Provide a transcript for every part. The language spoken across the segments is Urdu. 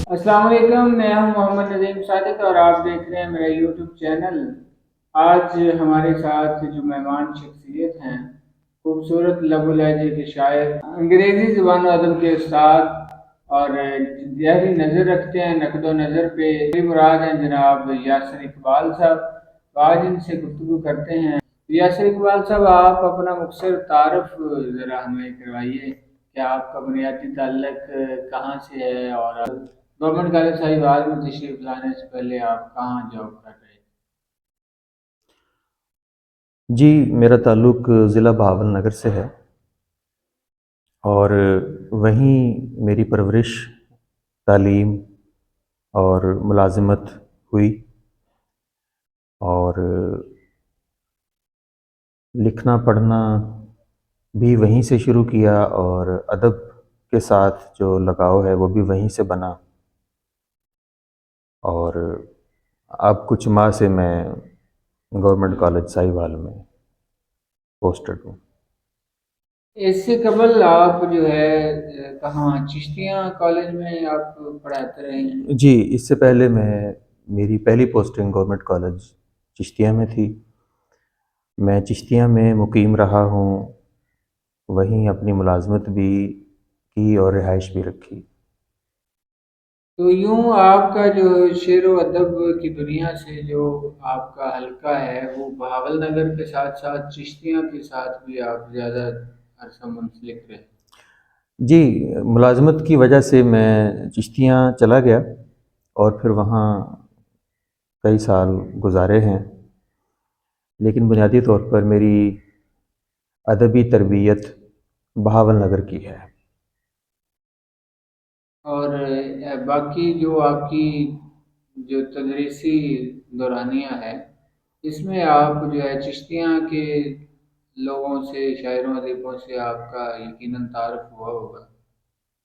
السلام علیکم، میں ہوں محمد ندیم صادق اور آپ دیکھ رہے ہیں میرا یوٹیوب چینل۔ آج ہمارے ساتھ جو مہمان شخصیت ہیں، خوبصورت لب و لہجے کے شاعر، انگریزی زبان و ادب کے استاد اور گہری نظر رکھتے ہیں نقد و نظر پہ، یہ مراد ہیں جناب یاسر اقبال صاحب۔ تو آج ان سے گفتگو کرتے ہیں۔ یاسر اقبال صاحب، آپ اپنا مختصر تعارف ذرا ہمیں کروائیے کہ آپ کا بنیادی تعلق کہاں سے ہے، اور گورنمنٹ کالج صاحبال میں تشریف لانے سے پہلے آپ کہاں جاب کر رہے تھے؟ جی، میرا تعلق ضلع بہاول نگر سے ہے اور وہیں میری پرورش، تعلیم اور ملازمت ہوئی، اور لکھنا پڑھنا بھی وہیں سے شروع کیا، اور ادب کے ساتھ جو لگاؤ ہے وہ بھی وہیں سے بنا، اور اب کچھ ماہ سے میں گورنمنٹ کالج ساہیوال میں پوسٹڈ ہوں۔ اس سے قبل آپ جو ہے کہاں چشتیاں کالج میں آپ پڑھاتے رہے ہیں؟ جی، اس سے پہلے میری پہلی پوسٹنگ گورنمنٹ کالج چشتیاں میں تھی۔ میں چشتیاں میں مقیم رہا ہوں، وہیں اپنی ملازمت بھی کی اور رہائش بھی رکھی۔ تو یوں آپ کا جو شعر و ادب کی دنیا سے جو آپ کا حلقہ ہے وہ بہاول نگر کے ساتھ ساتھ چشتیاں کے ساتھ بھی آپ زیادہ عرصہ منسلک رہے۔ جی، ملازمت کی وجہ سے میں چشتیاں چلا گیا اور پھر وہاں کئی سال گزارے ہیں، لیکن بنیادی طور پر میری ادبی تربیت بہاول نگر کی ہے۔ اور باقی جو آپ کی جو تدریسی دورانیہ ہے، اس میں آپ جو ہے چشتیاں کے لوگوں سے، شاعروں ادیبوں سے آپ کا یقیناً تعارف ہوا ہوگا۔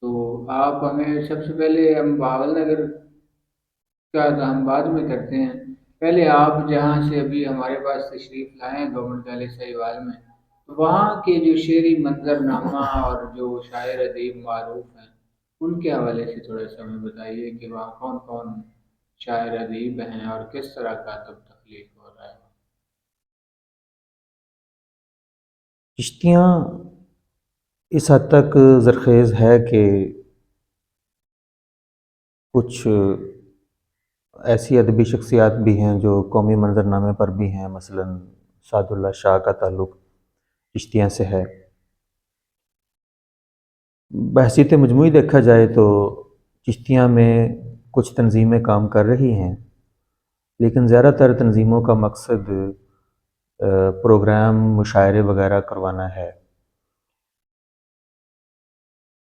تو آپ ہمیں سب سے پہلے، ہم بہاول نگر کا تو ہم بعد میں کرتے ہیں، پہلے آپ جہاں سے ابھی ہمارے پاس تشریف لائے ہیں گورنمنٹ کالج سہیوال میں، تو وہاں کے جو شعری منظر نامہ اور جو شاعر ادیب معروف ہیں ان کے حوالے سے تھوڑا سا ہمیں بتائیے کہ وہاں کون کون شاعر ادیب ہیں اور کس طرح کا ادب تخلیق ہو رہا ہے۔ چشتیاں اس حد تک زرخیز ہے کہ کچھ ایسی ادبی شخصیات بھی ہیں جو قومی منظرنامے پر بھی ہیں، مثلا سعد اللہ شاہ کا تعلق چشتیاں سے ہے۔ بحثیت مجموعی دیکھا جائے تو چشتیاں میں کچھ تنظیمیں کام کر رہی ہیں، لیکن زیادہ تر تنظیموں کا مقصد پروگرام، مشاعرے وغیرہ کروانا ہے۔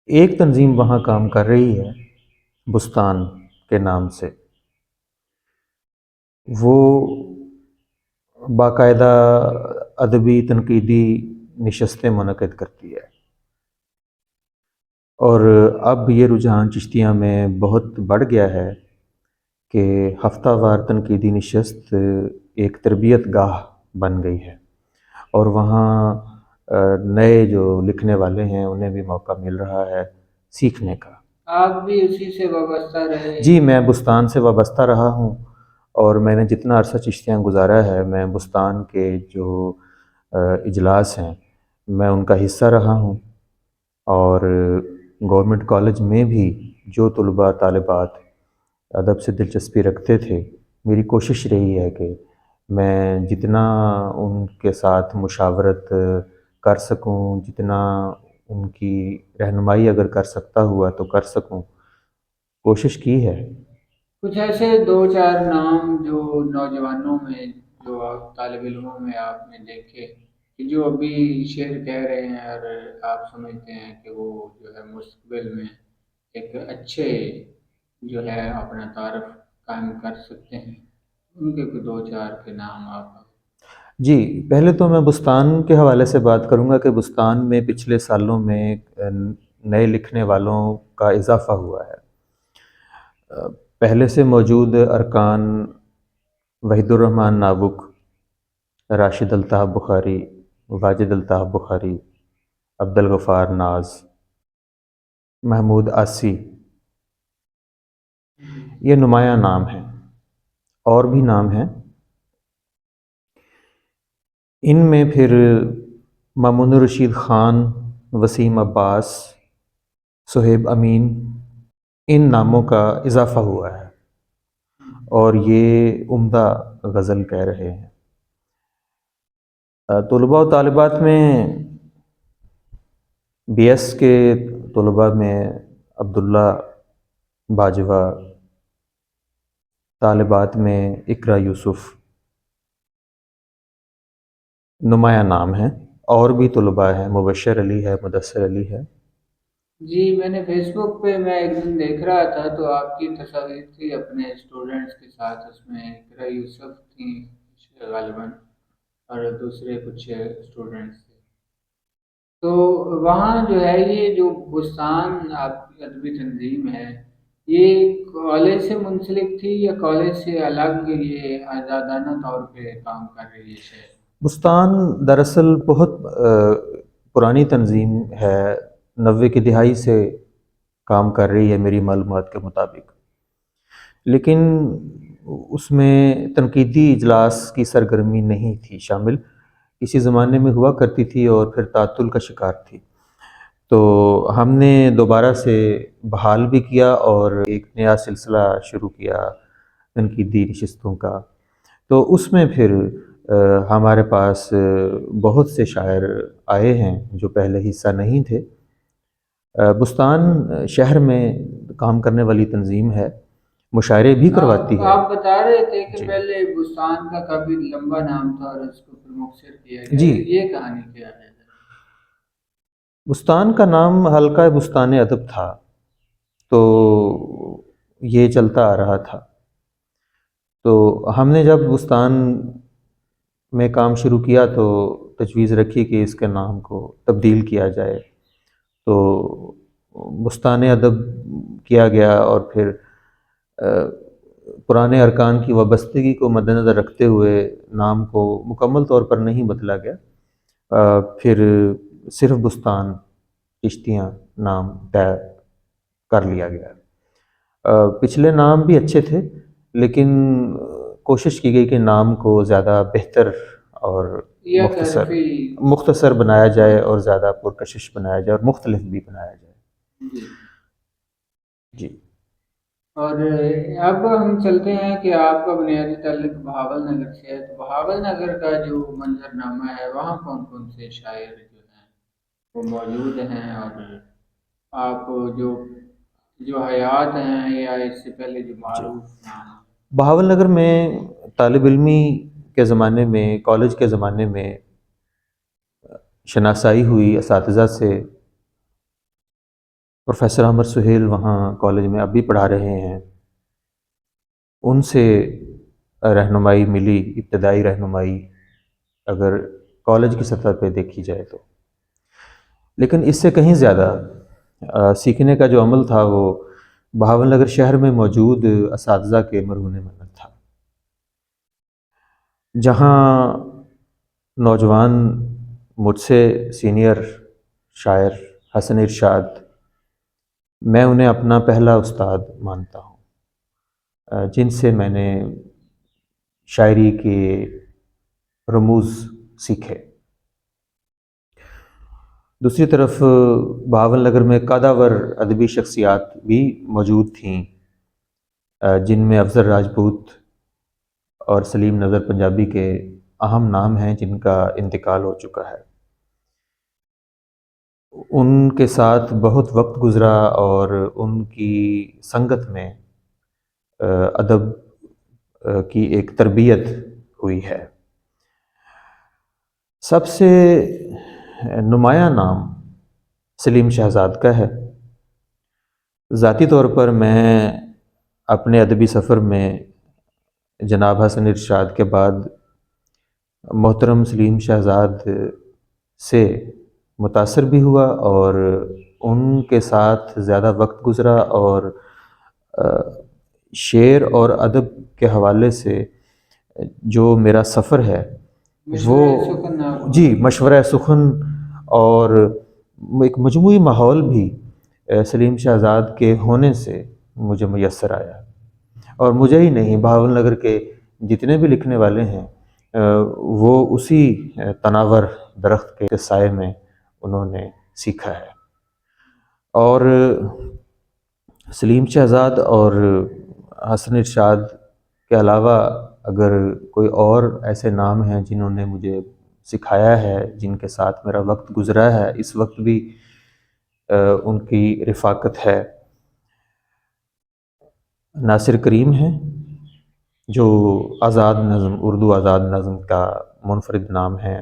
ایک تنظیم وہاں کام کر رہی ہے بستان کے نام سے، وہ باقاعدہ ادبی تنقیدی نشستیں منعقد کرتی ہے، اور اب یہ رجحان چشتیاں میں بہت بڑھ گیا ہے کہ ہفتہ وار تنقیدی نشست ایک تربیت گاہ بن گئی ہے، اور وہاں نئے جو لکھنے والے ہیں انہیں بھی موقع مل رہا ہے سیکھنے کا۔ آپ بھی اسی سے وابستہ رہے؟ جی، میں بستان سے وابستہ رہا ہوں، اور میں نے جتنا عرصہ چشتیاں گزارا ہے میں بستان کے جو اجلاس ہیں میں ان کا حصہ رہا ہوں، اور گورنمنٹ کالج میں بھی جو طلباء طالبات ادب سے دلچسپی رکھتے تھے، میری کوشش رہی ہے کہ میں جتنا ان کے ساتھ مشاورت کر سکوں، جتنا ان کی رہنمائی اگر کر سکتا ہوا تو کر سکوں، کوشش کی ہے۔ کچھ ایسے دو چار نام جو نوجوانوں میں، جو آپ طالب علموں میں آپ نے دیکھے کہ جو ابھی شعر کہہ رہے ہیں اور آپ سمجھتے ہیں کہ وہ جو ہے مستقبل میں ایک اچھے جو ہے اپنا تعارف قائم کر سکتے ہیں، ان کے کوئی دو چار کے نام آپ؟ جی، پہلے تو میں بستان کے حوالے سے بات کروں گا کہ بستان میں پچھلے سالوں میں نئے لکھنے والوں کا اضافہ ہوا ہے۔ پہلے سے موجود ارکان وحید الرحمن نابک، راشد الطاف بخاری، واجد الطاف بخاری، عبد الغفار ناز، محمود آسی، یہ نمایاں نام ہیں، اور بھی نام ہیں۔ ان میں پھر مامون الرشید خان، وسیم عباس، صہیب امین، ان ناموں کا اضافہ ہوا ہے، اور یہ عمدہ غزل کہہ رہے ہیں۔ طلباء و طالبات میں بی ایس کے طلباء میں عبداللہ باجوہ، طالبات میں اقرا یوسف نمایاں نام ہیں، اور بھی طلباء ہیں، مبشر علی ہے، مدثر علی ہے۔ جی، میں نے فیس بک پہ میں ایک دن دیکھ رہا تھا تو آپ کی تصاویر تھی اپنے اسٹوڈنٹس کے ساتھ، اس میں اقرا یوسف تھیں غالباً، اور دوسرے کچھ اسٹوڈنٹس تھے۔ تو وہاں جو ہے یہ جو بستان آپ کی ادبی تنظیم ہے، یہ کالج سے منسلک تھی یا کالج سے الگ یہ آزادانہ طور پہ کام کر رہی ہے شہر؟ بستان دراصل بہت پرانی تنظیم ہے، 90 کی دہائی سے کام کر رہی ہے میری معلومات کے مطابق، لیکن اس میں تنقیدی اجلاس کی سرگرمی نہیں تھی شامل، کسی زمانے میں ہوا کرتی تھی اور پھر تعطل کا شکار تھی۔ تو ہم نے دوبارہ سے بحال بھی کیا اور ایک نیا سلسلہ شروع کیا تنقیدی نشستوں کا۔ تو اس میں پھر ہمارے پاس بہت سے شاعر آئے ہیں جو پہلے حصہ نہیں تھے۔ بستان شہر میں کام کرنے والی تنظیم ہے، مشاعرے بھی کرواتی ہے۔ آپ بتا رہے تھے کہ جی پہلے بستان کا کافی لمبا نام تھا اور اس کو پھر مختصر کیا گیا، جی، یہ کہانی کیا ہے؟ بستان کا نام حلقہ بستان ادب تھا، تو یہ چلتا آ رہا تھا۔ تو ہم نے جب بستان میں کام شروع کیا تو تجویز رکھی کہ اس کے نام کو تبدیل کیا جائے، تو بستان ادب کیا گیا، اور پھر پرانے ارکان کی وابستگی کو مد نظر رکھتے ہوئے نام کو مکمل طور پر نہیں بدلا گیا، پھر صرف بستان چشتیاں نام طے کر لیا گیا۔ پچھلے نام بھی اچھے تھے، لیکن کوشش کی گئی کہ نام کو زیادہ بہتر اور مختصر بنایا جائے اور زیادہ پرکشش بنایا جائے اور مختلف بھی بنایا جائے۔ جی، اور اب ہم چلتے ہیں کہ آپ کا بنیادی تعلق بہاول نگر سے ہے، تو بہاول نگر کا جو منظرنامہ ہے وہاں کون کون سے شاعر جو ہیں وہ موجود ہیں، اور آپ جو حیات ہیں یا اس سے پہلے جو جی، معروف نام؟ بہاول نگر میں طالب علمی کے زمانے میں، کالج کے زمانے میں شناسائی ہوئی اساتذہ سے۔ پروفیسر احمد سہیل وہاں کالج میں اب بھی پڑھا رہے ہیں، ان سے رہنمائی ملی، ابتدائی رہنمائی اگر کالج کی سطح پہ دیکھی جائے تو، لیکن اس سے کہیں زیادہ سیکھنے کا جو عمل تھا وہ بہاول نگر شہر میں موجود اساتذہ کے مرہون منت تھا، جہاں نوجوان مجھ سے سینئر شاعر حسن ارشاد، میں انہیں اپنا پہلا استاد مانتا ہوں، جن سے میں نے شاعری کے رموز سیکھے۔ دوسری طرف بہاول نگر میں قاداور ادبی شخصیات بھی موجود تھیں، جن میں افضل راجپوت اور سلیم نظر پنجابی کے اہم نام ہیں جن کا انتقال ہو چکا ہے۔ ان کے ساتھ بہت وقت گزرا اور ان کی سنگت میں ادب کی ایک تربیت ہوئی ہے۔ سب سے نمایاں نام سلیم شہزاد کا ہے۔ ذاتی طور پر میں اپنے ادبی سفر میں جناب حسن ارشاد کے بعد محترم سلیم شہزاد سے متاثر بھی ہوا، اور ان کے ساتھ زیادہ وقت گزرا، اور شعر اور ادب کے حوالے سے جو میرا سفر ہے وہ جی مشورہ سخن اور ایک مجموعی ماحول بھی سلیم شہزاد کے ہونے سے مجھے میسر آیا۔ اور مجھے ہی نہیں، بہاول نگر کے جتنے بھی لکھنے والے ہیں وہ اسی تناور درخت کے سائے میں انہوں نے سیکھا ہے۔ اور سلیم شہزاد اور حسن ارشاد کے علاوہ اگر کوئی اور ایسے نام ہیں جنہوں نے مجھے سکھایا ہے، جن کے ساتھ میرا وقت گزرا ہے، اس وقت بھی ان کی رفاقت ہے، ناصر کریم ہیں جو آزاد نظم، اردو آزاد نظم کا منفرد نام ہے،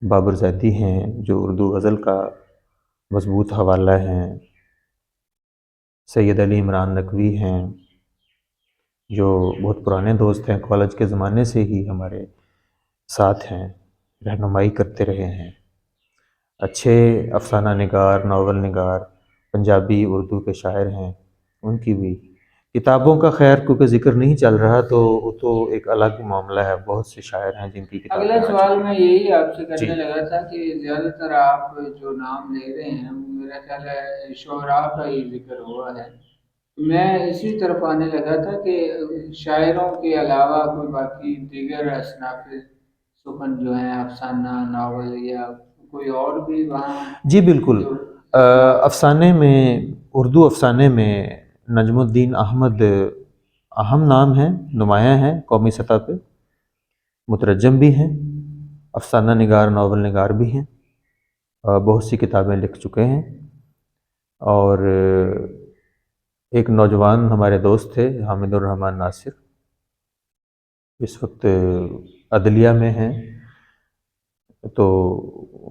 بابر زیدی ہیں جو اردو غزل کا مضبوط حوالہ ہیں، سید علی عمران نقوی ہیں جو بہت پرانے دوست ہیں، کالج کے زمانے سے ہی ہمارے ساتھ ہیں، رہنمائی کرتے رہے ہیں، اچھے افسانہ نگار، ناول نگار، پنجابی اردو کے شاعر ہیں۔ ان کی بھی کتابوں کا خیر کیونکہ ذکر نہیں چل رہا تو وہ تو ایک الگ معاملہ ہے، بہت سے شاعر ہیں جن کی کتابیں اگلا آ سوال چکی میں ہیں۔ یہی آپ سے جی کرنے لگا تھا کہ زیادہ تر آپ جو نام لے رہے ہیں وہ میرا خیال ہے شعراء کا ہی ذکر ہوا ہے، میں اسی طرف آنے لگا تھا کہ شاعروں کے علاوہ کوئی باقی دیگر اصناف سخن جو ہیں، افسانہ، ناول یا کوئی اور بھی وہاں جی بالکل، جو اصناف۔ افسانے میں، اردو افسانے میں نجم الدین احمد اہم نام ہیں، نمایاں ہیں قومی سطح پہ، مترجم بھی ہیں، افسانہ نگار، ناول نگار بھی ہیں، بہت سی کتابیں لکھ چکے ہیں۔ اور ایک نوجوان ہمارے دوست تھے حامد الرحمن ناصر، اس وقت عدلیہ میں ہیں، تو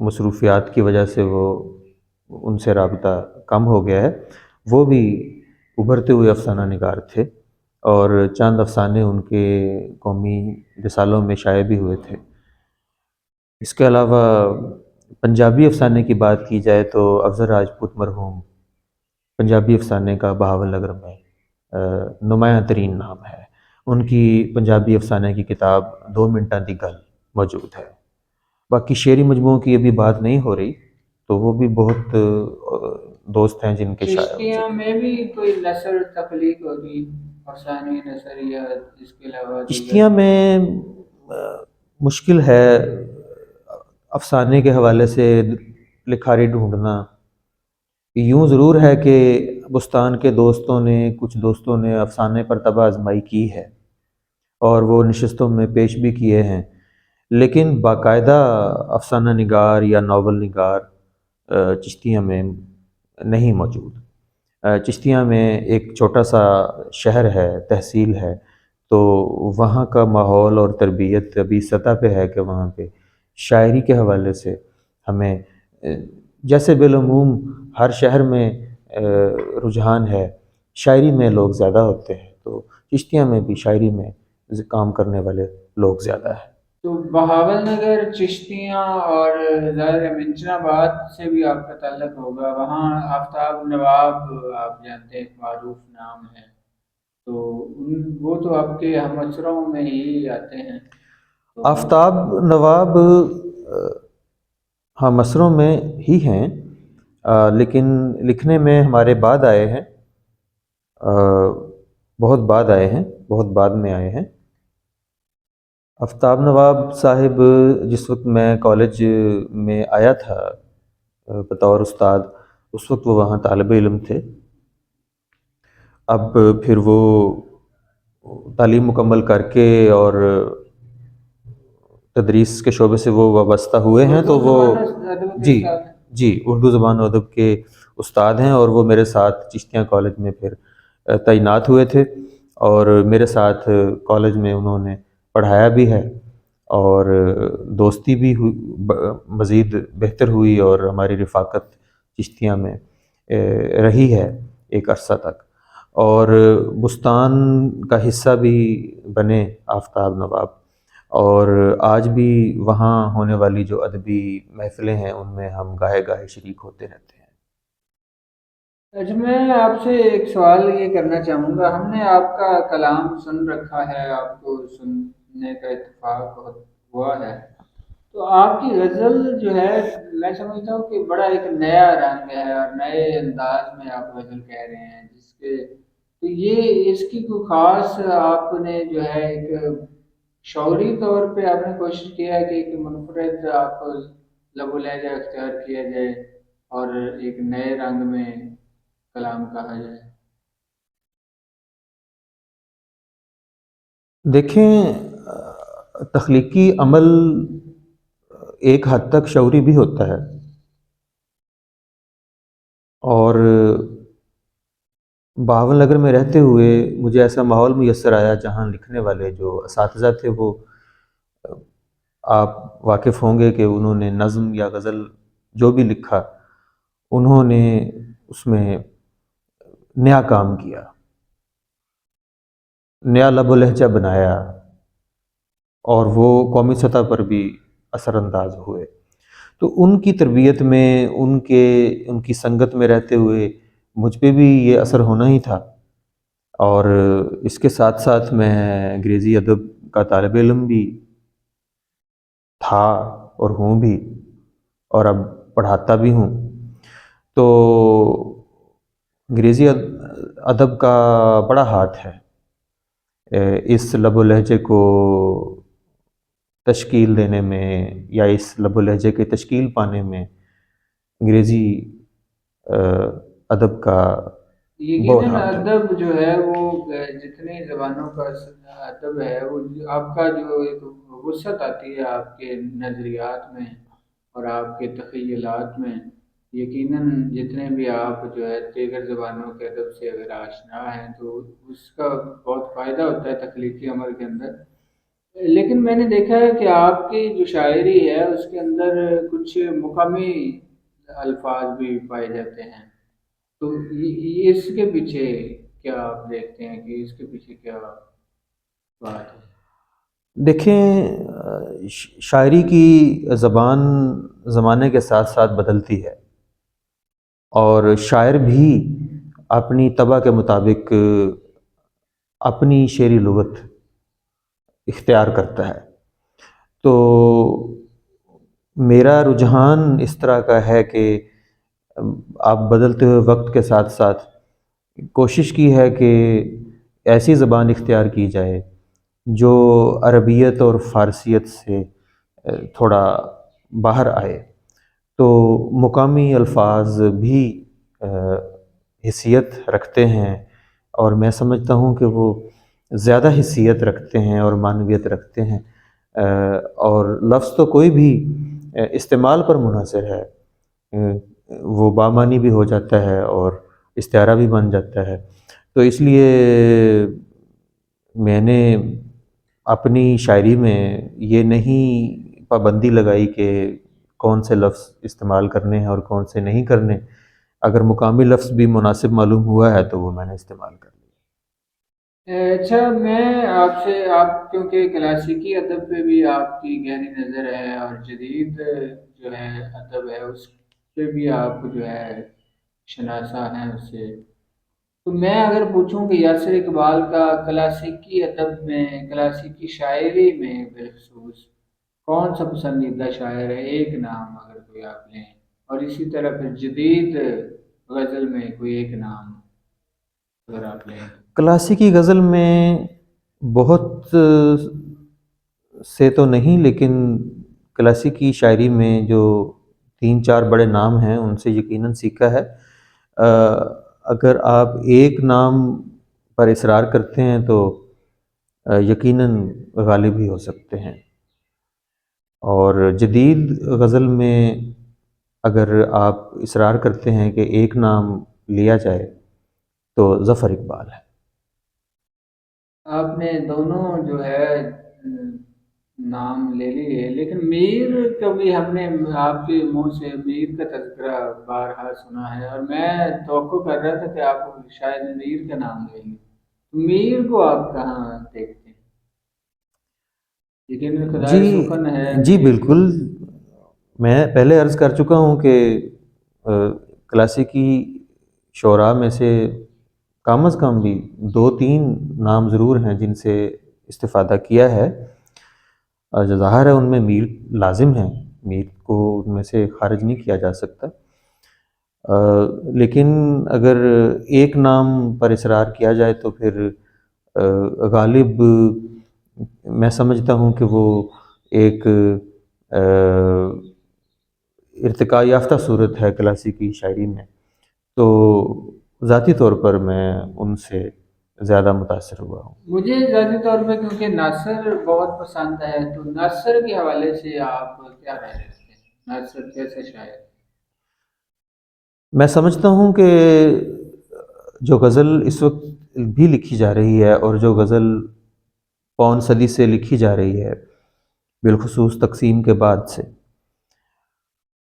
مصروفیات کی وجہ سے وہ ان سے رابطہ کم ہو گیا ہے، وہ بھی ابھرتے ہوئے افسانہ نگار تھے اور چند افسانے ان کے قومی رسالوں میں شائع بھی ہوئے تھے۔ اس کے علاوہ پنجابی افسانے کی بات کی جائے تو افضل راجپوت مرحوم پنجابی افسانے کا بہاول نگر میں نمایاں ترین نام ہے، ان کی پنجابی افسانے کی کتاب 2 منٹاں دی گل موجود ہے۔ باقی شعری مجموعوں کی ابھی بات نہیں ہو رہی، تو وہ بھی بہت دوست ہیں جن کے شائع ہو چشتیاں چکے ہیں۔ میں بھی کوئی نثر تخلیق ہوگی، افسانوی نثر یا اس کے علاوہ دیگر؟ چشتیاں میں مشکل ہے افسانے کے حوالے سے لکھاری ڈھونڈنا۔ یوں ضرور ہے کہ بستان کے دوستوں نے، کچھ دوستوں نے افسانے پر طبع آزمائی کی ہے اور وہ نشستوں میں پیش بھی کیے ہیں، لیکن باقاعدہ افسانہ نگار یا ناول نگار چشتیاں میں نہیں موجود۔ چشتیاں میں ایک چھوٹا سا شہر ہے، تحصیل ہے، تو وہاں کا ماحول اور تربیت ابھی سطح پہ ہے کہ وہاں پہ شاعری کے حوالے سے ہمیں جیسے بالعموم ہر شہر میں رجحان ہے، شاعری میں لوگ زیادہ ہوتے ہیں، تو چشتیاں میں بھی شاعری میں کام کرنے والے لوگ زیادہ ہیں۔ تو بہاول نگر، چشتیاں اور ظاہر ہے منچن آباد سے بھی آپ کا تعلق ہوگا، وہاں آفتاب نواب آپ جانتے ہیں، ایک معروف نام ہے، تو وہ تو آپ کے ہم عصروں میں ہی آتے ہیں، تو آفتاب نواب ہاں مصروں میں ہی ہیں، لیکن لکھنے میں ہمارے بعد آئے ہیں، بہت بعد آئے ہیں، بہت بعد میں آئے ہیں۔ آفتاب نواب صاحب جس وقت میں کالج میں آیا تھا بطور استاد، اس وقت وہ وہاں طالب علم تھے۔ اب پھر وہ تعلیم مکمل کر کے اور تدریس کے شعبے سے وہ وابستہ ہوئے ہیں، اردو تو وہ زبان ادب کے جی استاد ہیں۔ جی اردو زبان و ادب کے استاد ہیں، اور وہ میرے ساتھ چشتیاں کالج میں پھر تعینات ہوئے تھے، اور میرے ساتھ کالج میں انہوں نے پڑھایا بھی ہے، اور دوستی بھی مزید بہتر ہوئی، اور ہماری رفاقت چشتیاں میں رہی ہے ایک عرصہ تک، اور بستان کا حصہ بھی بنے آفتاب نواب، اور آج بھی وہاں ہونے والی جو ادبی محفلیں ہیں ان میں ہم گاہے گاہے شریک ہوتے رہتے ہیں۔ اچھا، میں آپ سے ایک سوال یہ کرنا چاہوں گا، ہم نے آپ کا کلام سن رکھا ہے، آپ کو سننے کا اتفاق ہوا ہے، تو آپ کی غزل جو ہے میں سمجھتا ہوں کہ بڑا ایک نیا رنگ ہے اور نئے انداز میں آپ غزل کہہ رہے ہیں، جس کے تو یہ اس کی کوئی خاص آپ نے جو ہے ایک شعوری طور پہ آپ نے کوشش کیا ہے کہ ایک منفرد آپ لب و لہجہ اختیار کیا جائے اور ایک نئے رنگ میں کلام کہا جائے؟ دیکھیں، تخلیقی عمل ایک حد تک شعوری بھی ہوتا ہے، اور بہاول نگر میں رہتے ہوئے مجھے ایسا ماحول میسر آیا جہاں لکھنے والے جو اساتذہ تھے وہ، آپ واقف ہوں گے کہ انہوں نے نظم یا غزل جو بھی لکھا، انہوں نے اس میں نیا کام کیا، نیا لب و لہجہ بنایا، اور وہ قومی سطح پر بھی اثر انداز ہوئے۔ تو ان کی تربیت میں، ان کی سنگت میں رہتے ہوئے مجھ پہ بھی یہ اثر ہونا ہی تھا، اور اس کے ساتھ ساتھ میں انگریزی ادب کا طالب علم بھی تھا اور ہوں بھی، اور اب پڑھاتا بھی ہوں۔ تو انگریزی ادب کا بڑا ہاتھ ہے اس لب و لہجے کو تشکیل دینے میں، یا اس لب و لہجے کے تشکیل پانے میں انگریزی ادب کا بہت یقیناً ہاتھ ہے۔ ادب جو ہے وہ جتنی زبانوں کا ادب ہے، وہ آپ کا جو ایک وسعت آتی ہے آپ کے نظریات میں اور آپ کے تخیلات میں، یقیناً جتنے بھی آپ جو ہے دیگر زبانوں کے ادب سے اگر آشنا ہیں تو اس کا بہت فائدہ ہوتا ہے تخلیقی عمل کے اندر۔ لیکن میں نے دیکھا ہے کہ آپ کی جو شاعری ہے اس کے اندر کچھ مقامی الفاظ بھی پائے جاتے ہیں، تو اس کے پیچھے کیا آپ دیکھتے ہیں کہ اس کے پیچھے کیا بات ہے؟ دیکھیں، شاعری کی زبان زمانے کے ساتھ ساتھ بدلتی ہے، اور شاعر بھی اپنی طبع کے مطابق اپنی شعری لغت اختیار کرتا ہے۔ تو میرا رجحان اس طرح کا ہے کہ آپ بدلتے ہوئے وقت کے ساتھ ساتھ کوشش کی ہے کہ ایسی زبان اختیار کی جائے جو عربیت اور فارسیت سے تھوڑا باہر آئے۔ تو مقامی الفاظ بھی حیثیت رکھتے ہیں، اور میں سمجھتا ہوں کہ وہ زیادہ حیثیت رکھتے ہیں اور معنویت رکھتے ہیں، اور لفظ تو کوئی بھی استعمال پر منحصر ہے، وہ بامانی بھی ہو جاتا ہے اور استعارہ بھی بن جاتا ہے۔ تو اس لیے میں نے اپنی شاعری میں یہ نہیں پابندی لگائی کہ کون سے لفظ استعمال کرنے ہیں اور کون سے نہیں کرنے، اگر مقامی لفظ بھی مناسب معلوم ہوا ہے تو وہ میں نے استعمال کر لیا۔ اچھا، میں آپ سے، آپ کیونکہ کلاسیکی ادب پہ بھی آپ کی گہری نظر ہے اور جدید جو ہے ادب ہے اس پہ بھی آپ جو ہے شناسا ہیں اس سے، تو میں اگر پوچھوں کہ یاسر اقبال کا کلاسیکی ادب میں، کلاسیکی شاعری میں بالخصوص کون سا پسندیدہ شاعر ہے، ایک نام اگر کوئی آپ لیں، اور اسی طرح پھر جدید غزل میں کوئی ایک نام اگر آپ لیں تو؟ کلاسیکی غزل میں بہت سے تو نہیں، لیکن کلاسیکی شاعری میں جو تین چار بڑے نام ہیں ان سے یقیناً سیکھا ہے۔ آ، اگر آپ ایک نام پر اصرار کرتے ہیں تو یقیناً غالب ہی ہو سکتے ہیں، اور جدید غزل میں اگر آپ اصرار کرتے ہیں کہ ایک نام لیا جائے تو ظفر اقبال ہے۔ آپ نے دونوں جو ہے نام لے لیے، لیکن میر کا بھی ہم نے آپ کے منہ سے میر کا تذکرہ بارہا سنا ہے، اور میں توقع کر رہا تھا کہ آپ شاید میر کا نام لیں گے۔ میر کو آپ کہاں دیکھتے ہیں؟ لیکن جی، خدائے سخن ہے جی کہ بالکل، میں پہلے عرض کر چکا ہوں کہ کلاسیکی شعراء میں سے کم از کم بھی دو تین نام ضرور ہیں جن سے استفادہ کیا ہے، اور جو ظاہر ہے ان میں میر لازم ہیں، میر کو ان میں سے خارج نہیں کیا جا سکتا۔ لیکن اگر ایک نام پر اصرار کیا جائے تو پھر غالب میں سمجھتا ہوں کہ وہ ایک ارتقاء یافتہ صورت ہے کلاسیکی شاعری میں، تو ذاتی طور پر میں ان سے زیادہ متاثر ہوا ہوں۔ مجھے ذاتی طور پہ کیونکہ ناصر بہت پسند ہے، تو ناصر کے حوالے سے آپ کیا رائے رکھتے ہیں؟ ناصر کیسے شاعر ہے؟ میں سمجھتا ہوں کہ جو غزل اس وقت بھی لکھی جا رہی ہے اور جو غزل پون صدی سے لکھی جا رہی ہے، بالخصوص تقسیم کے بعد سے،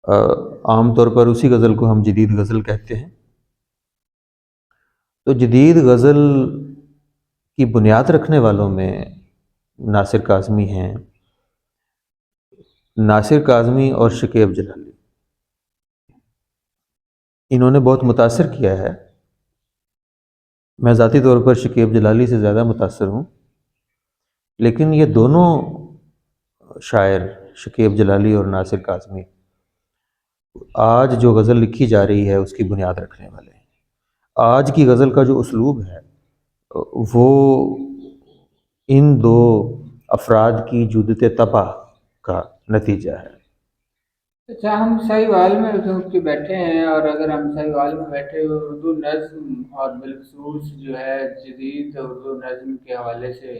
عام طور پر اسی غزل کو ہم جدید غزل کہتے ہیں۔ تو جدید غزل کی بنیاد رکھنے والوں میں ناصر کاظمی ہیں، ناصر کاظمی اور شکیب جلالی، انہوں نے بہت متاثر کیا ہے۔ میں ذاتی طور پر شکیب جلالی سے زیادہ متاثر ہوں، لیکن یہ دونوں شاعر، شکیب جلالی اور ناصر کاظمی، آج جو غزل لکھی جا رہی ہے اس کی بنیاد رکھنے والے ہیں۔ آج کی غزل کا جو اسلوب ہے وہ ان دو افراد کی جدت طبع کا نتیجہ ہے۔ اچھا، ہم ساہیوال میں کیونکہ بیٹھے ہیں، اور اگر ہم ساہیوال میں بیٹھے ہوئے اردو نظم اور بالخصوص جو ہے جدید اردو نظم کے حوالے سے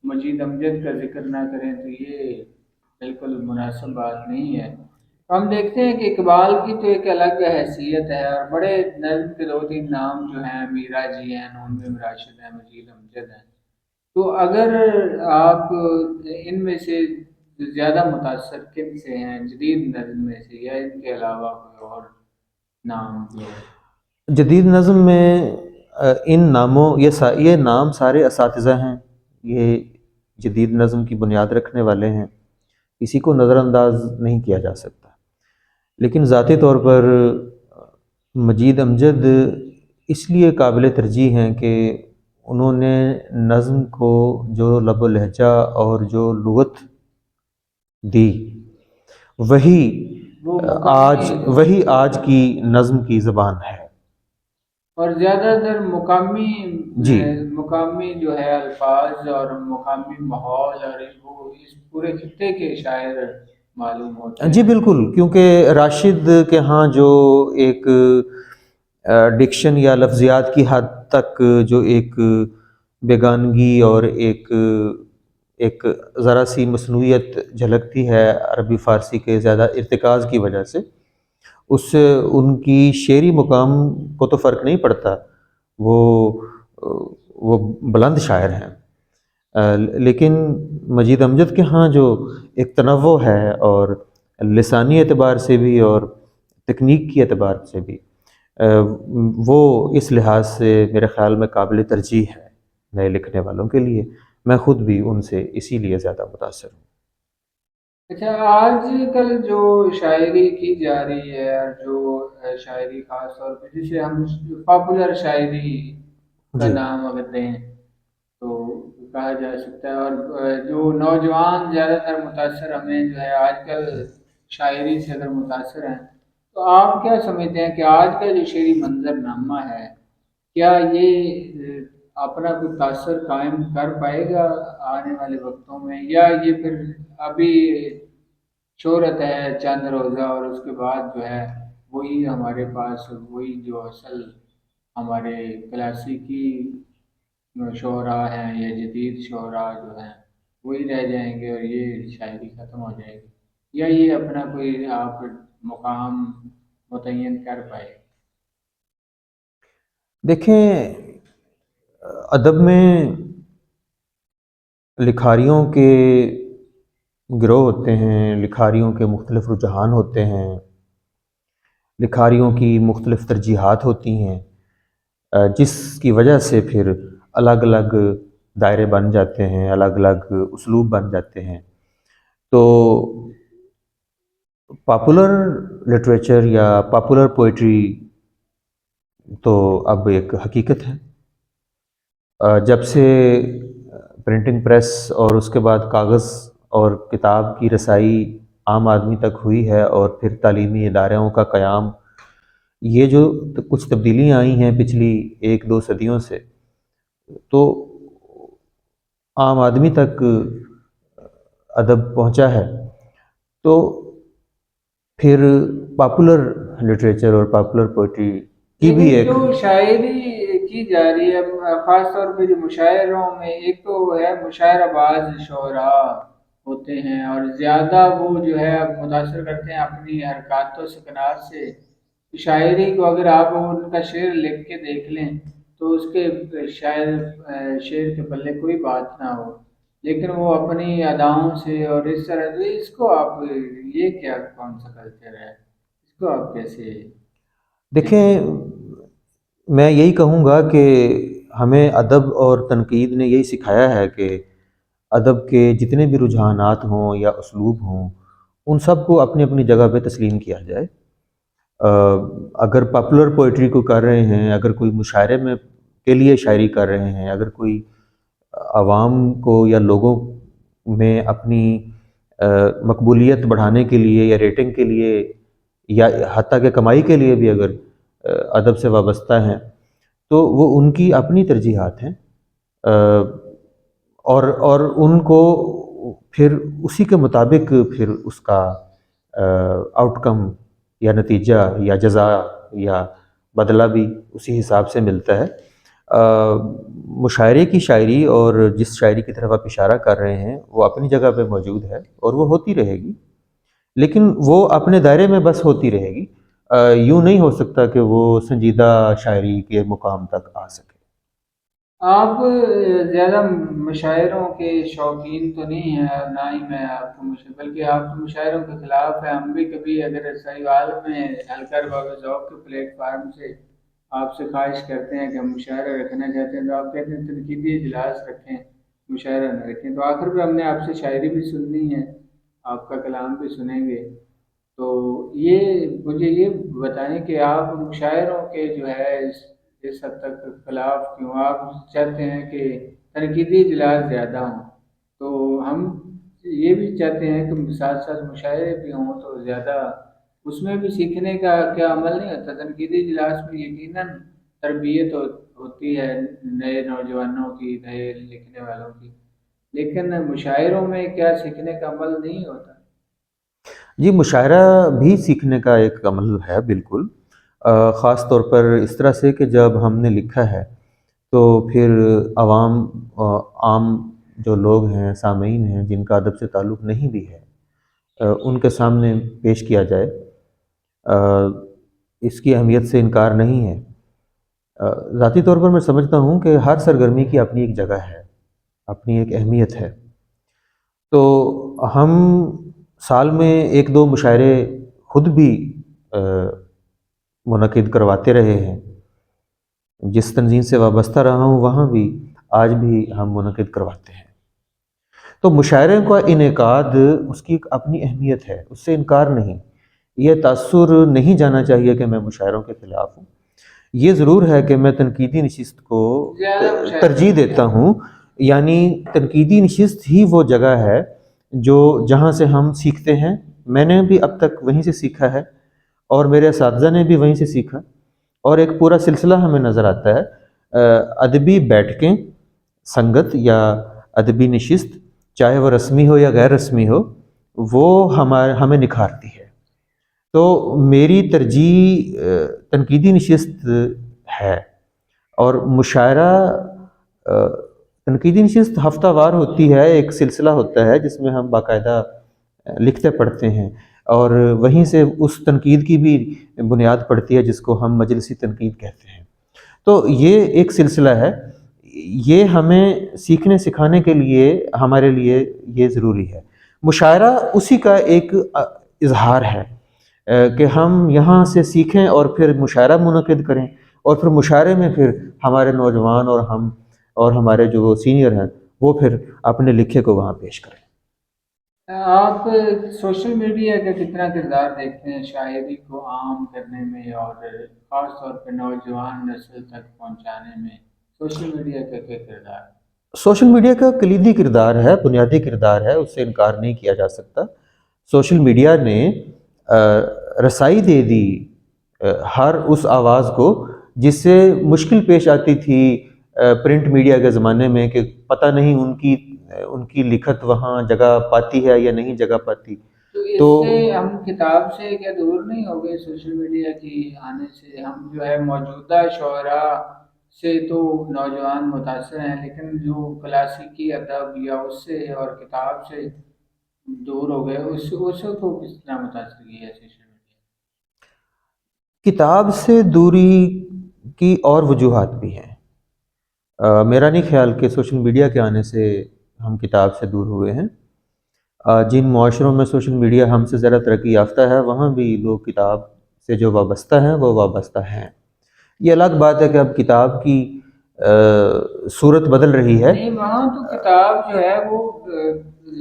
مجید امجد کا ذکر نہ کریں تو یہ بالکل مناسب بات نہیں ہے۔ ہم دیکھتے ہیں کہ اقبال کی تو ایک الگ حیثیت ہے، اور بڑے نظم کے دو تین نام جو ہیں، میرا جی ہیں، نون بم راشد ہیں، مجید امجد ہیں۔ تو اگر آپ ان میں سے زیادہ متاثر کن سے ہیں، جدید نظم میں سے یا ان کے علاوہ کوئی اور نام جو ہے؟ جدید نظم میں ان ناموں یہ نام سارے اساتذہ ہیں، یہ جدید نظم کی بنیاد رکھنے والے ہیں، کسی کو نظر انداز نہیں کیا جا سکتا۔ لیکن ذاتی طور پر مجید امجد اس لیے قابل ترجیح ہیں کہ انہوں نے نظم کو جو لب و لہجہ اور جو لغت دی، وہی وہ آج مقامی، وہی آج کی نظم کی زبان ہے۔ اور زیادہ تر مقامی جی مقامی جو ہے الفاظ اور مقامی ماحول، اور وہ اس پورے خطے کے شاعر معلوم ہوتے جی ہیں۔ بالکل، کیونکہ راشد کے ہاں جو ایک ڈکشن یا لفظیات کی حد تک جو ایک بیگانگی اور ایک ذرا سی مصنوعیت جھلکتی ہے عربی فارسی کے زیادہ ارتکاز کی وجہ سے، اس سے ان کی شعری مقام کو تو فرق نہیں پڑتا، وہ بلند شاعر ہیں۔ لیکن مجید امجد کے ہاں جو ایک تنوع ہے، اور لسانی اعتبار سے بھی اور تکنیک کے اعتبار سے بھی، وہ اس لحاظ سے میرے خیال میں قابل ترجیح ہے نئے لکھنے والوں کے لیے۔ میں خود بھی ان سے اسی لیے زیادہ متاثر ہوں۔ اچھا، آج کل جو شاعری کی جا رہی ہے، اور جو شاعری خاص طور پہ جسے ہم پاپولر شاعری کا جی نام اگر دیں تو کہا جا سکتا ہے، اور جو نوجوان زیادہ تر متاثر ہمیں جو ہے آج کل شاعری سے اگر متاثر ہیں، تو آپ کیا سمجھتے ہیں کہ آج کا جو شعری منظر نامہ ہے، کیا یہ اپنا کوئی تاثر قائم کر پائے گا آنے والے وقتوں میں، یا یہ پھر ابھی شہرت ہے چند روزہ اور اس کے بعد جو ہے وہی ہمارے پاس وہی جو اصل ہمارے کلاسیکی شعراء ہیں یا جدید شعراء جو ہیں وہی رہ جائیں گے اور یہ شاعری ختم ہو جائے گی، یا یہ اپنا کوئی آپ مقام متعین کر پائے؟ دیکھیں، ادب میں لکھاریوں کے گروہ ہوتے ہیں، لکھاریوں کے مختلف رجحان ہوتے ہیں، لکھاریوں کی مختلف ترجیحات ہوتی ہیں، جس کی وجہ سے پھر الگ الگ دائرے بن جاتے ہیں، الگ الگ اسلوب بن جاتے ہیں۔ تو پاپولر لٹریچر یا پاپولر پوئٹری تو اب ایک حقیقت ہے۔ جب سے پرنٹنگ پریس اور اس کے بعد کاغذ اور کتاب کی رسائی عام آدمی تک ہوئی ہے، اور پھر تعلیمی اداروں کا قیام یہ جو کچھ تبدیلیاں آئی ہیں پچھلی ایک دو صدیوں سے، تو عام آدمی تک ادب پہنچا ہے، تو پھر پاپولر لٹریچر اور پاپولر پوئٹری کی بھی لیکن ایک جو شاعری کی جا رہی ہے خاص طور پہ جو مشاعروں میں، ایک تو ہے مشاعرہ باز شعراء ہوتے ہیں اور زیادہ وہ جو ہے متاثر کرتے ہیں اپنی حرکات و سکنات سے. شاعری کو اگر آپ ان کا شعر لکھ کے دیکھ لیں تو اس کے شعر کے پلے کوئی بات نہ ہو، لیکن وہ اپنی اداؤں سے اور اس طرح سے اس کو آپ یہ کیا کون سا کلچر ہے، اس کو آپ کیسے دیکھیں؟ دیکھیں، میں یہی کہوں گا کہ ہمیں ادب اور تنقید نے یہی سکھایا ہے کہ ادب کے جتنے بھی رجحانات ہوں یا اسلوب ہوں، ان سب کو اپنی اپنی جگہ پہ تسلیم کیا جائے. اگر پاپولر پوئٹری کو کر رہے ہیں، اگر کوئی مشاعرے میں کے لیے شاعری کر رہے ہیں، اگر کوئی عوام کو یا لوگوں میں اپنی مقبولیت بڑھانے کے لیے یا ریٹنگ کے لیے یا حتیٰ کہ کمائی کے لیے بھی اگر ادب سے وابستہ ہیں، تو وہ ان کی اپنی ترجیحات ہیں، اور ان کو پھر اسی کے مطابق پھر اس کا آؤٹ کم یا نتیجہ یا جزا یا بدلہ بھی اسی حساب سے ملتا ہے. مشاعرے کی شاعری اور جس شاعری کی طرف آپ اشارہ کر رہے ہیں وہ اپنی جگہ پہ موجود ہے اور وہ ہوتی رہے گی، لیکن وہ اپنے دائرے میں بس ہوتی رہے گی. یوں نہیں ہو سکتا کہ وہ سنجیدہ شاعری کے مقام تک آ سکے. آپ زیادہ مشاعروں کے شوقین تو نہیں ہیں اور نہ ہی میں آپ کو بلکہ آپ تو مشاعروں کے خلاف ہیں. ہم بھی کبھی اگر سہیوال میں ہلکر باب ذوق کے پلیٹ فارم سے آپ سے خواہش کرتے ہیں کہ ہم مشاعرہ رکھنا چاہتے ہیں تو آپ کہتے ہیں تنقیدی اجلاس رکھیں، مشاعرہ نہ رکھیں. تو آخر پہ ہم نے آپ سے شاعری بھی سننی ہے، آپ کا کلام بھی سنیں گے. تو یہ مجھے یہ بتائیں کہ آپ مشاعروں کے جو ہے اس حد تک خلاف کیوں؟ آپ چاہتے ہیں کہ تنقیدی اجلاس زیادہ ہوں، تو ہم یہ بھی چاہتے ہیں کہ ساتھ ساتھ مشاعرے بھی ہوں تو زیادہ اس میں بھی سیکھنے کا کیا عمل نہیں ہوتا؟ تنقیدی اجلاس میں یقیناً تربیت ہوتی ہے نئے نوجوانوں کی، نئے لکھنے والوں کی، لیکن مشاعروں میں کیا سیکھنے کا عمل نہیں ہوتا؟ جی، مشاعرہ بھی سیکھنے کا ایک عمل ہے بالکل. خاص طور پر اس طرح سے کہ جب ہم نے لکھا ہے تو پھر عوام، عام جو لوگ ہیں، سامعین ہیں، جن کا ادب سے تعلق نہیں بھی ہے، ان کے سامنے پیش کیا جائے. اس کی اہمیت سے انکار نہیں ہے. ذاتی طور پر میں سمجھتا ہوں کہ ہر سرگرمی کی اپنی ایک جگہ ہے، اپنی ایک اہمیت ہے. تو ہم سال میں ایک دو مشاعرے خود بھی منعقد کرواتے رہے ہیں. جس تنظیم سے وابستہ رہا ہوں وہاں بھی آج بھی ہم منعقد کرواتے ہیں. تو مشاعرے کا انعقاد اس کی ایک اپنی اہمیت ہے، اس سے انکار نہیں. یہ تاثر نہیں جانا چاہیے کہ میں مشاعروں کے خلاف ہوں. یہ ضرور ہے کہ میں تنقیدی نشست کو زیادہ مشاعرے ترجیح دیتا ہوں. یعنی تنقیدی نشست ہی وہ جگہ ہے جو جہاں سے ہم سیکھتے ہیں. میں نے بھی اب تک وہیں سے سیکھا ہے اور میرے اساتذہ نے بھی وہیں سے سیکھا، اور ایک پورا سلسلہ ہمیں نظر آتا ہے. ادبی بیٹھکیں، سنگت یا ادبی نشست، چاہے وہ رسمی ہو یا غیر رسمی ہو، وہ ہمیں نکھارتی ہے. تو میری ترجیح تنقیدی نشست ہے. اور مشاعرہ، تنقیدی نشست ہفتہ وار ہوتی ہے، ایک سلسلہ ہوتا ہے جس میں ہم باقاعدہ لکھتے پڑھتے ہیں، اور وہیں سے اس تنقید کی بھی بنیاد پڑتی ہے جس کو ہم مجلسی تنقید کہتے ہیں. تو یہ ایک سلسلہ ہے. یہ ہمیں سیکھنے سکھانے کے لیے ہمارے لیے یہ ضروری ہے. مشاعرہ اسی کا ایک اظہار ہے کہ ہم یہاں سے سیکھیں اور پھر مشاعرہ منعقد کریں، اور پھر مشاعرے میں پھر ہمارے نوجوان اور ہم اور ہمارے جو سینئر ہیں وہ پھر اپنے لکھے کو وہاں پیش کریں. آپ سوشل میڈیا کا کتنا کردار دیکھتے ہیں شاعری کو عام کرنے میں اور خاص طور پہ نوجوان نسل تک پہنچانے میں؟ سوشل میڈیا کا کیا کردار ہے؟ سوشل میڈیا کا کلیدی کردار ہے، بنیادی کردار ہے، اس سے انکار نہیں کیا جا سکتا. سوشل میڈیا نے رسائی دے دی ہر اس آواز کو جس سے مشکل پیش آتی تھی پرنٹ میڈیا کے زمانے میں کہ پتہ نہیں ان کی لکھت وہاں جگہ پاتی ہے یا نہیں جگہ پاتی. تو اس تو سے ہم کتاب سے کیا دور نہیں ہو گئے؟ سوشل میڈیا کی آنے سے ہم جو ہے موجودہ شعراء سے تو نوجوان متاثر ہیں، لیکن جو کلاسیکی ادب یا اس سے اور کتاب سے دور ہو گئے، اس کو کس طرح متاثر کیا ہے سوشل میڈیا؟ کتاب سے دوری کی اور وجوہات بھی ہیں. میرا نہیں خیال کہ سوشل میڈیا کے آنے سے ہم کتاب سے دور ہوئے ہیں. جن معاشروں میں سوشل میڈیا ہم سے زیادہ ترقی یافتہ ہے وہاں بھی لوگ کتاب سے جو وابستہ ہیں وہ وابستہ ہیں. یہ الگ بات ہے کہ اب کتاب کی صورت بدل رہی ہے. نہیں، وہاں تو کتاب جو ہے وہ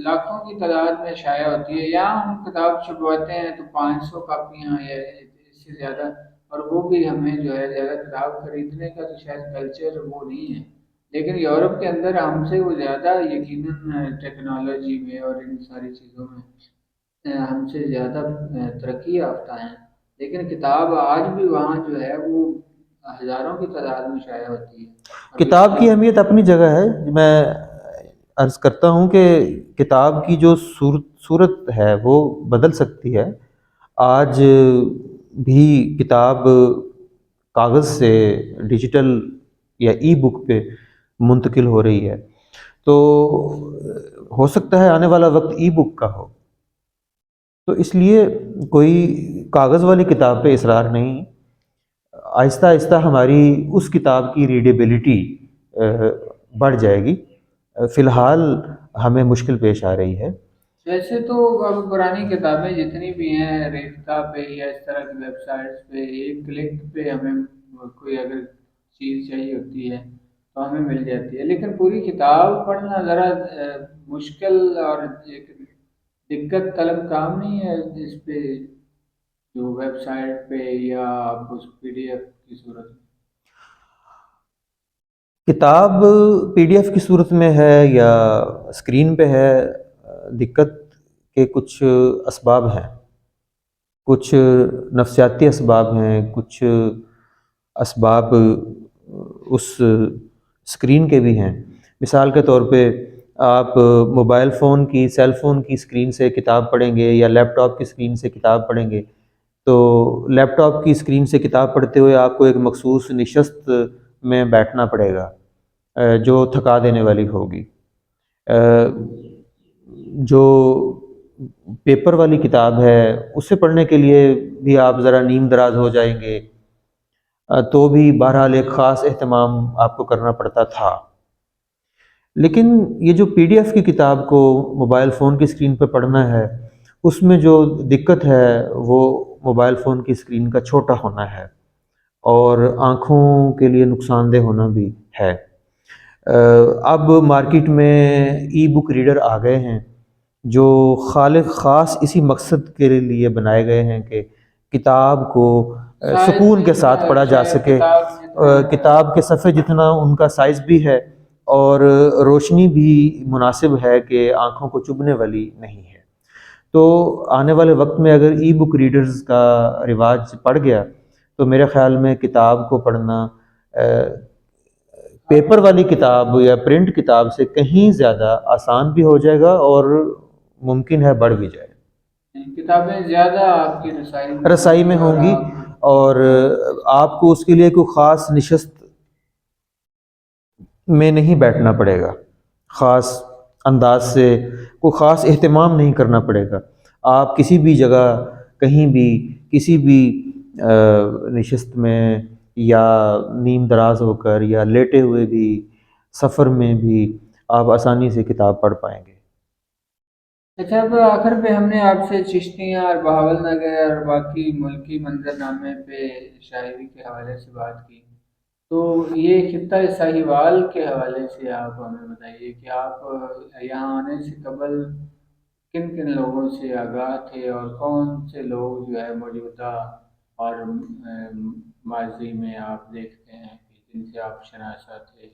لاکھوں کی تعداد میں شائع ہوتی ہے. یہاں ہم کتاب چھپواتے ہیں تو 500 کاپیاں یا اس سے زیادہ، اور وہ بھی ہمیں جو ہے زیادہ کتاب خریدنے کا تو شاید کلچر وہ نہیں ہے. لیکن یورپ کے اندر ہم سے وہ زیادہ یقیناً ٹیکنالوجی میں اور ان ساری چیزوں میں ہم سے زیادہ ترقی یافتہ ہیں. لیکن کتاب آج بھی وہاں جو ہے وہ ہزاروں کی تعداد میں شائع ہوتی ہے اور کتاب بکتی کی ہے. اہمیت اپنی جگہ ہے. میں عرض کرتا ہوں کہ کتاب کی جو صورت ہے وہ بدل سکتی ہے. آج بھی کتاب کاغذ سے ڈیجیٹل یا ای بک پہ منتقل ہو رہی ہے. تو ہو سکتا ہے آنے والا وقت ای بک کا ہو. تو اس لیے کوئی کاغذ والی کتاب پہ اصرار نہیں. آہستہ آہستہ ہماری اس کتاب کی ریڈیبلٹی بڑھ جائے گی. فی الحال ہمیں مشکل پیش آ رہی ہے. ویسے تو اب پرانی کتابیں جتنی بھی ہیں ریختہ پہ یا اس طرح کی ویب سائٹس پہ ایک کلک پہ ہمیں کوئی اگر چیز چاہیے ہوتی ہے تو ہمیں مل جاتی ہے. لیکن پوری کتاب پڑھنا ذرا مشکل اور ایک دقت طلب کام نہیں ہے. اس پہ جو ویب سائٹ پہ یا آپ اس پی ڈی ایف کی صورت میں. کتاب پی ڈی ایف کی صورت میں ہے یا اسکرین پہ ہے، دقت کے کچھ اسباب ہیں. کچھ نفسیاتی اسباب ہیں، کچھ اسباب اس اسکرین کے بھی ہیں. مثال کے طور پہ آپ موبائل فون کی سیل فون کی اسکرین سے کتاب پڑھیں گے یا لیپ ٹاپ کی اسکرین سے کتاب پڑھیں گے تو لیپ ٹاپ کی اسکرین سے کتاب پڑھتے ہوئے آپ کو ایک مخصوص نشست میں بیٹھنا پڑے گا جو تھکا دینے والی ہوگی. جو پیپر والی کتاب ہے اسے پڑھنے کے لیے بھی آپ ذرا نیم دراز ہو جائیں گے، تو بھی بہرحال ایک خاص اہتمام آپ کو کرنا پڑتا تھا. لیکن یہ جو پی ڈی ایف کی کتاب کو موبائل فون کی اسکرین پہ پڑھنا ہے اس میں جو دقت ہے وہ موبائل فون کی اسکرین کا چھوٹا ہونا ہے اور آنکھوں کے لیے نقصان دہ ہونا بھی ہے. اب مارکیٹ میں ای بک ریڈر آ گئے ہیں جو خاص اسی مقصد کے لیے بنائے گئے ہیں کہ کتاب کو سائز سکون بھی کے ساتھ پڑھا جا شاید سکے. کتاب جتنا کتاب کے صفحے جتنا ان کا سائز بھی ہے اور روشنی بھی مناسب ہے کہ آنکھوں کو چبھنے والی نہیں ہے. تو آنے والے وقت میں اگر ای بک ریڈرز کا رواج پڑ گیا تو میرے خیال میں کتاب کو پڑھنا پیپر والی کتاب یا پرنٹ کتاب سے کہیں زیادہ آسان بھی ہو جائے گا اور ممکن ہے بڑھ بھی جائے. کتابیں زیادہ آپ کی رسائی میں اور ہوں گی آپ اور آپ کو اس کے لیے کوئی خاص نشست میں نہیں بیٹھنا پڑے گا، خاص انداز سے کوئی خاص اہتمام نہیں کرنا پڑے گا. آپ کسی بھی جگہ کہیں بھی کسی بھی نشست میں یا نیم دراز ہو کر یا لیٹے ہوئے بھی سفر میں بھی آپ آسانی سے کتاب پڑھ پائیں گے. اچھا، اب آخر پہ ہم نے آپ سے چشتیاں اور بہاول نگر اور باقی ملکی منظر نامے پہ شاعری کے حوالے سے بات کی. تو یہ خطہ ساہیوال کے حوالے سے آپ ہمیں بتائیے کہ آپ یہاں آنے سے قبل کن کن لوگوں سے آگاہ تھے اور کون سے لوگ جو ہے موجودہ اور ماضی میں آپ دیکھتے ہیں کہ جن سے آپ شناسا تھے؟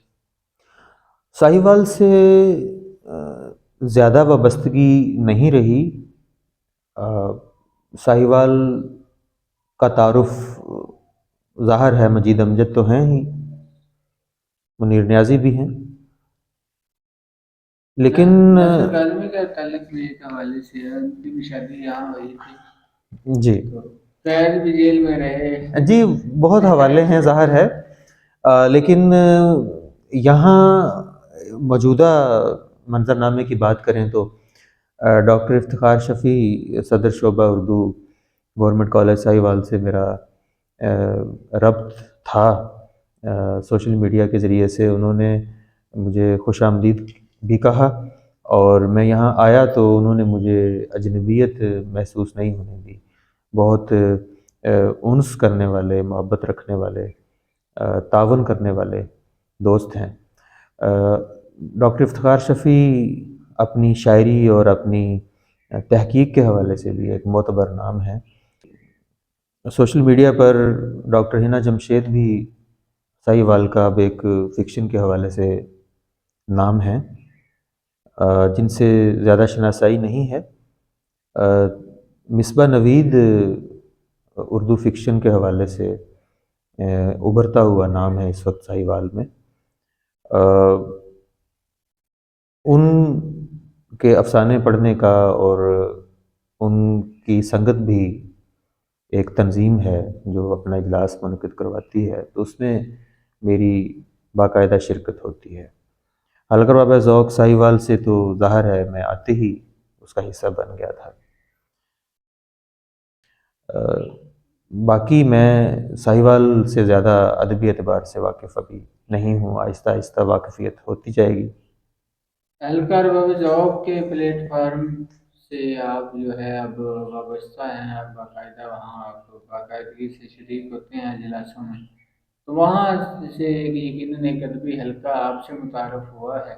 ساہیوال سے زیادہ وابستگی نہیں رہی. ساہیوال کا تعارف ظاہر ہے، مجید امجد تو ہیں ہی، منیر نیازی بھی ہیں، لیکن ناصر کاظمی کا تعلق بھی ایک حوالے سے ہے، ان کی بھی شادی یہاں ہوئی تھی، جی تو قید بھی جیل میں رہے۔ جی بہت حوالے ہیں ظاہر ہے، لیکن یہاں موجودہ منظرنامے کی بات کریں تو ڈاکٹر افتخار شفیع صدر شعبہ اردو گورنمنٹ کالج ساہیوال سے میرا ربط تھا سوشل میڈیا کے ذریعے سے، انہوں نے مجھے خوش آمدید بھی کہا، اور میں یہاں آیا تو انہوں نے مجھے اجنبیت محسوس نہیں ہونے دی، بہت انس کرنے والے، محبت رکھنے والے، تعاون کرنے والے دوست ہیں۔ ڈاکٹر افتخار شفیع اپنی شاعری اور اپنی تحقیق کے حوالے سے بھی ایک معتبر نام ہے۔ سوشل میڈیا پر ڈاکٹر ہنا جمشید بھی ساہیوال کا اب ایک فکشن کے حوالے سے نام ہے، جن سے زیادہ شناسائی نہیں ہے۔ مصباح نوید اردو فکشن کے حوالے سے ابھرتا ہوا نام ہے اس وقت ساہیوال میں۔ ان کے افسانے پڑھنے کا اور ان کی سنگت بھی ایک تنظیم ہے جو اپنا اجلاس منعقد کرواتی ہے، تو اس میں میری باقاعدہ شرکت ہوتی ہے۔ حلقہ بابا ذوق ساہیوال سے تو ظاہر ہے میں آتے ہی اس کا حصہ بن گیا تھا۔ باقی میں ساہیوال سے زیادہ ادبی اعتبار سے واقف ابھی نہیں ہوں، آہستہ آہستہ واقفیت ہوتی جائے گی۔ اہلکار باب ذوق کے پلیٹ فارم سے آپ جو ہے اب وابستہ ہیں، اب باقاعدہ وہاں آپ باقاعدگی سے شریک ہوتے ہیں اجلاسوں میں، تو وہاں سے یقیناً ایک ادبی حلقہ آپ سے متعارف ہوا ہے،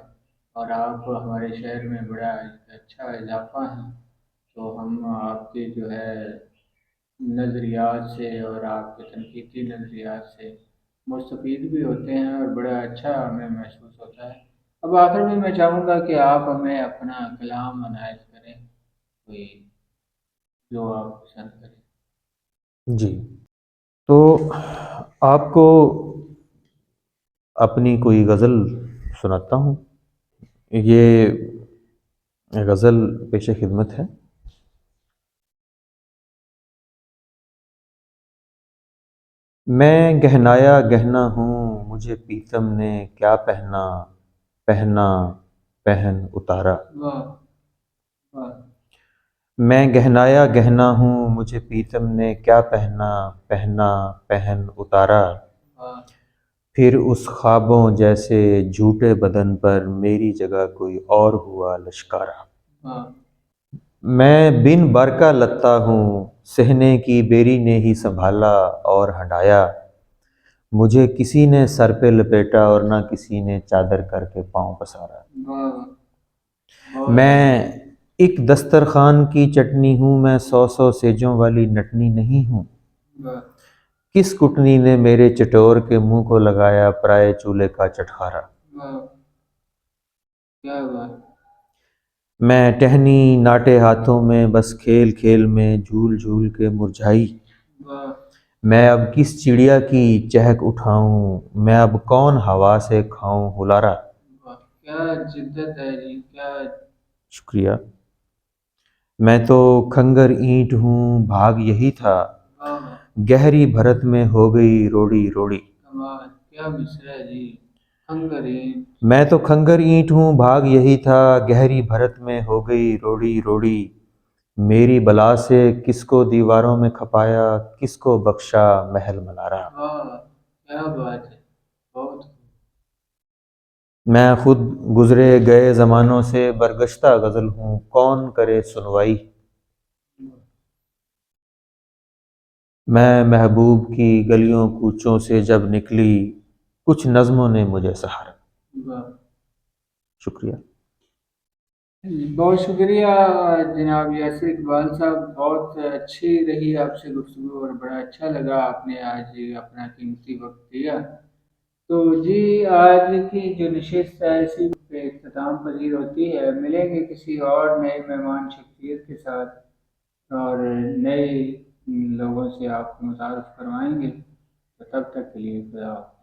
اور آپ ہمارے شہر میں بڑا اچھا اضافہ ہیں، تو ہم آپ کے جو ہے نظریات سے اور آپ کے تنقیدی نظریات سے مستفید بھی ہوتے ہیں، اور بڑا اچھا ہمیں محسوس ہوتا ہے۔ اب آخر میں میں چاہوں گا کہ آپ ہمیں اپنا کلام عنایت کریں، کوئی جو آپ پسند کریں۔ جی، تو آپ کو اپنی کوئی غزل سناتا ہوں۔ یہ غزل پیش خدمت ہے۔ میں گہنایا گہنا ہوں، مجھے پیتم نے کیا پہنا، پہنا پہن اتارا۔ واہ واہ میں گہنایا گہنا ہوں، مجھے پیتم نے کیا پہنا، پہنا پہن اتارا۔ واہ پھر اس خوابوں جیسے جھوٹے بدن پر میری جگہ کوئی اور ہوا لشکارا۔ واہ میں بن بر کا لتا ہوں، سہنے کی بیری نے ہی سنبھالا اور ہنڈایا۔ مجھے کسی نے سر پہ لپیٹا اور نہ کسی نے چادر کر کے پاؤں پسارا۔ واہ بہت میں ایک دسترخوان کی چٹنی ہوں، میں 100 سیجوں والی نٹنی نہیں ہوں۔ واہ کس کٹنی نے میرے چٹور کے منہ کو لگایا پرائے چولہے کا چٹخارا۔ واہ کیا بات، میں ٹہنی ناٹے ہاتھوں میں بس کھیل کھیل میں جھول جھول کے مرجھائی۔ واہ میں اب کس چڑیا کی چہک اٹھاؤں، میں اب کون ہوا سے کھاؤں ہلارا۔ واہ کیا جدت ہے جی، کیا شکریہ۔ میں تو کھنگر اینٹ ہوں، بھاگ یہی تھا، واہ واہ گہری بھرت میں ہو گئی روڑی روڑی۔ کمال، کیا مصرع ہے جی، ہنگرین میں تو کھنگر اینٹ ہوں، بھاگ یہی تھا، گہری بھرت میں ہو گئی روڑی روڑی۔ میری بلا سے کس کو دیواروں میں کھپایا، کس کو بخشا محل منارہ۔ واہ کیا بات ہے، بہت میں خود گزرے گئے زمانوں سے برگشتہ غزل ہوں، کون کرے سنوائی۔ خوب۔ میں محبوب کی گلیوں کوچوں سے جب نکلی، کچھ نظموں نے مجھے سہارا۔ واہ شکریہ۔ بہت شکریہ جناب یاسر اقبال صاحب، بہت اچھی رہی آپ سے گفتگو، اور بڑا اچھا لگا آپ نے آج اپنا قیمتی وقت دیا۔ تو جی آج کی جو نشست ہے اسی پہ اختتام پذیر ہوتی ہے، ملیں گے کسی اور نئے مہمان شخصیت کے ساتھ اور نئے لوگوں سے آپ کو متعارف کروائیں گے، تو تب تک کے لیے خدا حافظ۔